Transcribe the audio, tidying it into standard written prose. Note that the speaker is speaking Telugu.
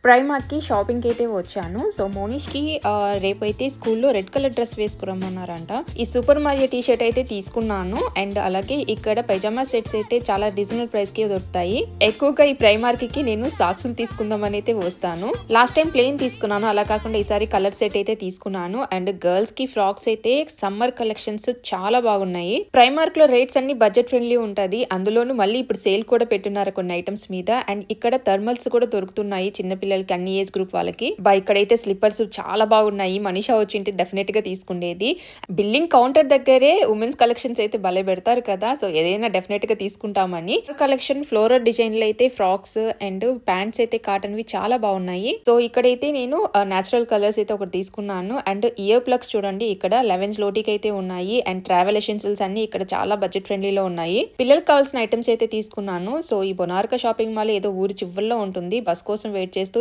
ప్రైమార్క్‌కి షాపింగ్‌కి అయితే వచ్చాను. సో మోనిష్‌కి రేపైతే స్కూల్‌లో రెడ్ కలర్ డ్రెస్ వేసుకురమ్మన్నారంట. ఈ సూపర్ మారియో టీ షర్ట్ అయితే తీసుకున్నాను. అండ్ అలాగే ఇక్కడ పైజామా సెట్స్ అయితే చాలా రీజనబుల్ ప్రైస్‌కి దొరుకుతాయి. ఎక్కువగా ఈ ప్రైమార్క్‌కి నేను సాక్స్‌లు తీసుకుందామని అయితే వస్తాను. లాస్ట్ టైం ప్లెయిన్ తీసుకున్నాను. అలా కాకుండా ఈసారి కలర్ సెట్ అయితే తీసుకున్నాను. అండ్ గర్ల్స్‌కి ఫ్రాక్స్ అయితే సమ్మర్ కలెక్షన్స్ చాలా బాగున్నాయి. ప్రైమార్క్‌లో రేట్స్ అన్ని బడ్జెట్ ఫ్రెండ్లీ ఉంటది. అందులోనూ మళ్ళీ ఇప్పుడు సేల్ కూడా పెట్టున్నారు కొన్ని ఐటమ్స్ మీద. అండ్ ఇక్కడ థర్మల్స్ కూడా దొరుకుతున్నాయి చిన్న పిల్లలకి, అన్ని ఏజ్ గ్రూప్ వాళ్ళకి. ఇక్కడైతే స్లిప్పర్స్ చాలా బాగున్నాయి. మనీషా వచ్చింటే డెఫినెట్ గా తీసుకుండేది. బిల్లింగ్ కౌంటర్ దగ్గరే ఉమెన్స్ కలెక్షన్స్ అయితే భలే పెడతారు కదా. సో ఏదైనా డెఫినెట్ గా తీసుకుంటామని. కలెక్షన్ ఫ్లోరల్ డిజైన్ లో అయితే ఫ్రాక్స్ అండ్ ప్యాంట్స్ అయితే కాటన్ వి చాలా బాగున్నాయి. సో ఇక్కడైతే నేను నేచురల్ కలర్స్ అయితే ఒకటి తీసుకున్నాను. అండ్ ఇయర్ ప్లగ్స్ చూడండి, ఇక్కడ 11 లోటీకి అయితే ఉన్నాయి. అండ్ ట్రావెల్ ఎసెన్షియల్స్ అన్ని ఇక్కడ చాలా బడ్జెట్ ఫ్రెండ్లీలో ఉన్నాయి. పిల్లలకు కావాల్సిన ఐటమ్స్ అయితే తీసుకున్నాను. సో ఈ బొనార్కా షాపింగ్ మాల్ ఏదో ఊరి చివరిలో ఉంటుంది. బస్ కోసం వెయిట్ చేస్తూ